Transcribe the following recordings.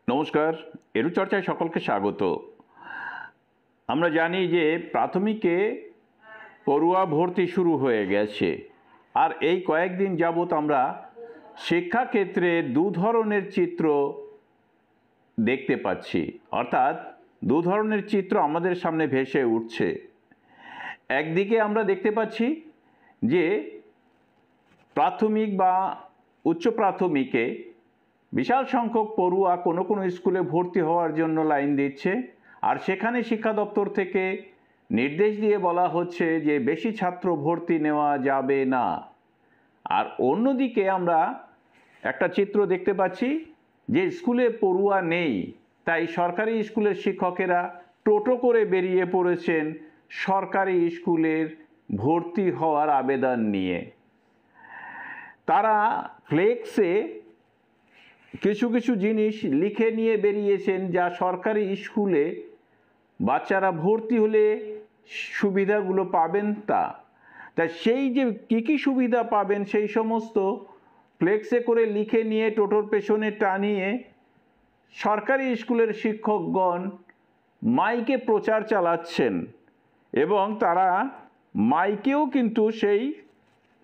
নমস্কার, এরু চর্চায় সকলকে স্বাগত। আমরা জানি যে প্রাথমিকে পড়ুয়া ভর্তি শুরু হয়ে গেছে, আর এই কয়েকদিন যাবৎ আমরা শিক্ষাক্ষেত্রে দু ধরনের চিত্র দেখতে পাচ্ছি, অর্থাৎ দু ধরনের চিত্র আমাদের সামনে ভেসে উঠছে। একদিকে আমরা দেখতে পাচ্ছি যে প্রাথমিক বা উচ্চ প্রাথমিকে বিশাল সংখ্যক পড়ুয়া কোনো কোনো স্কুলে ভর্তি হওয়ার জন্য লাইন দিচ্ছে, আর সেখানে শিক্ষা দপ্তর থেকে নির্দেশ দিয়ে বলা হচ্ছে যে বেশি ছাত্র ভর্তি নেওয়া যাবে না। আর অন্যদিকে আমরা একটা চিত্র দেখতে পাচ্ছি যে স্কুলে পড়ুয়া নেই, তাই সরকারি স্কুলের শিক্ষকেরা টোটো করে বেরিয়ে পড়েছেন সরকারি স্কুলের ভর্তি হওয়ার আবেদন নিয়ে। তারা ফ্লেক্সে কিছু কিছু জিনিস লিখে নিয়ে বেরিয়েছেন যা সরকারি স্কুলে বাচ্চারা ভর্তি হলে সুবিধাগুলো পাবেন তাই সেই যে কী সুবিধা পাবেন সেই সমস্ত ফ্লেক্সে করে লিখে নিয়ে টোটোর পেছনে টানিয়ে সরকারি স্কুলের শিক্ষকগণ মাইকে প্রচার চালাচ্ছেন, এবং তারা মাইকেও কিন্তু সেই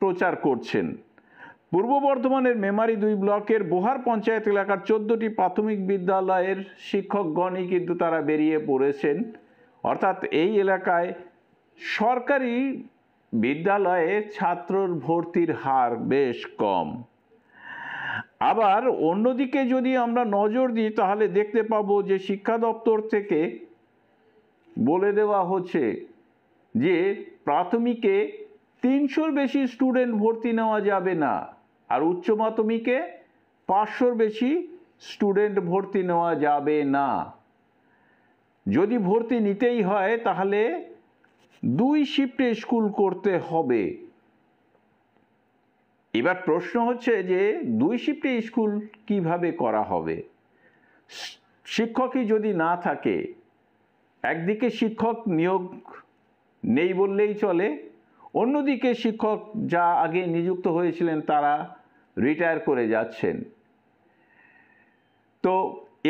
প্রচার করছেন। পূর্ব বর্ধমানের মেমারি 2 ব্লকের বোহার পঞ্চায়েত এলাকার 14টি প্রাথমিক বিদ্যালয়ের শিক্ষকগণই কিন্তু তারা বেরিয়ে পড়েছেন, অর্থাৎ এই এলাকায় সরকারি বিদ্যালয়ে ছাত্রর ভর্তির হার বেশ কম। আবার অন্যদিকে যদি আমরা নজর দিই তাহলে দেখতে পাবো যে শিক্ষা দপ্তর থেকে বলে দেওয়া হচ্ছে যে প্রাথমিকে 300-র বেশি স্টুডেন্ট ভর্তি নেওয়া যাবে না, আর উচ্চ মাধ্যমিকে 500-র বেশি স্টুডেন্ট ভর্তি নেওয়া যাবে না। যদি ভর্তি নিতেই হয় তাহলে 2 শিফটে স্কুল করতে হবে। এবার প্রশ্ন হচ্ছে যে 2 শিফটে স্কুল কিভাবে করা হবে? শিক্ষকই যদি না থাকে, একদিকে শিক্ষক নিয়োগ নেই বললেই চলে, অন্যদিকে শিক্ষক যা আগে নিযুক্ত হয়েছিলেন তারা রিটায়ার করে যাচ্ছেন। তো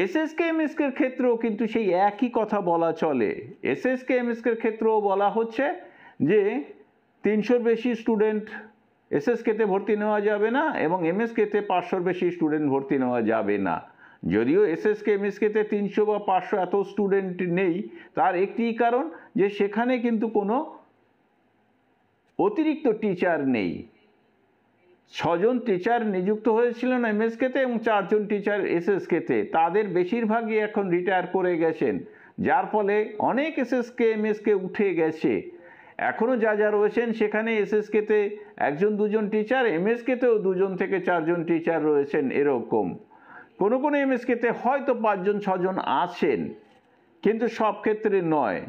এসএসকে এমএসকের ক্ষেত্রেও কিন্তু সেই একই কথা বলা চলে। এসএসকে এমএসকের ক্ষেত্রেও বলা হচ্ছে যে 300-র বেশি স্টুডেন্ট এসএসকেতে ভর্তি নেওয়া যাবে না, এবং এমএসকেতে 500-র বেশি স্টুডেন্ট ভর্তি নেওয়া যাবে না। যদিও এসএসকে এমএসকেতে 300 বা 500 এত স্টুডেন্ট নেই, তার একটি কারণ যে সেখানে কিন্তু কোনো অতিরিক্ত টিচার নেই। 6 জন টিচার নিযুক্ত হয়েছিলেন এমএসকেতে এবং 4 জন টিচার এসএসকেতে, তাদের বেশিরভাগই এখন রিটায়ার করে গেছেন, যার ফলে অনেক এসএসকে এমএসকে উঠে গেছে। এখনও যা রয়েছেন সেখানে এসএসকেতে 1-2 জন টিচার, এমএসকেতেও 2 থেকে 4 জন টিচার রয়েছেন। এরকম কোনো কোনো এমএসকেতে হয়তো 5 জন 6 জন আছেন, কিন্তু সব ক্ষেত্রে নয়।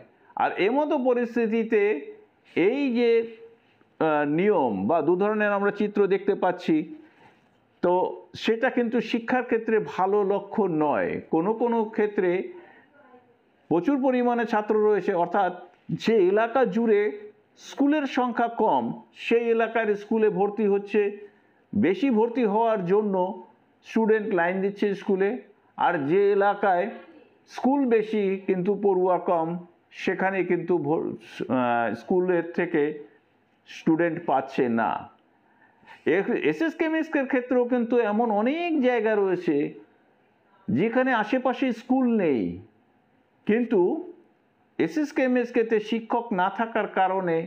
আর এমতো পরিস্থিতিতে এই যে নিয়ম বা 2 ধরনের আমরা চিত্র দেখতে পাচ্ছি, তো সেটা কিন্তু শিক্ষার ক্ষেত্রে ভালো লক্ষণ নয়। কোনো কোনো ক্ষেত্রে প্রচুর পরিমাণে ছাত্র রয়েছে, অর্থাৎ যে এলাকা জুড়ে স্কুলের সংখ্যা কম সেই এলাকার স্কুলে ভর্তি হচ্ছে, বেশি ভর্তি হওয়ার জন্য স্টুডেন্ট লাইন দিচ্ছে স্কুলে, আর যে এলাকায় স্কুল বেশি কিন্তু পড়ুয়া কম সেখানে কিন্তু স্কুলের থেকে স্টুডেন্ট পাচ্ছে না। এসএসকে এমএসকের ক্ষেত্রেও কিন্তু এমন অনেক জায়গা রয়েছে যেখানে আশেপাশে স্কুল নেই, কিন্তু এসএসকে এমএসকেতে শিক্ষক না থাকার কারণে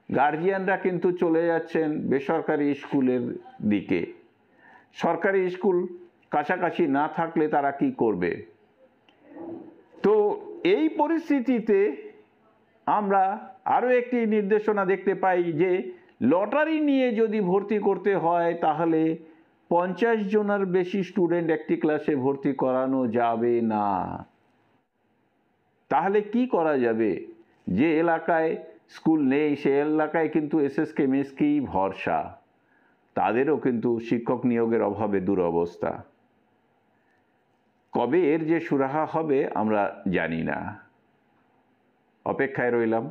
গার্জিয়ানরা কিন্তু চলে যাচ্ছেন বেসরকারি স্কুলের দিকে। সরকারি স্কুল কাছাকাছি না থাকলে তারা কি করবে? তো এই পরিস্থিতিতে আমরা আরও একটি নির্দেশনা দেখতে পাই যে লটারি নিয়ে যদি ভর্তি করতে হয় তাহলে 50 জনের বেশি স্টুডেন্ট একটি ক্লাসে ভর্তি করানো যাবে না। তাহলে কি করা যাবে? যে এলাকায় স্কুল নেই সে এলাকায় কিন্তু এসএসকে এমএসকেই ভরসা, তাদেরও কিন্তু শিক্ষক নিয়োগের অভাবে দুরবস্থা। কবে এর যে সুরাহা হবে আমরা জানি না, অপেক্ষায় রইলাম।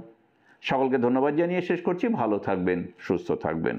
সকলকে ধন্যবাদ জানিয়ে শেষ করছি। ভালো থাকবেন, সুস্থ থাকবেন।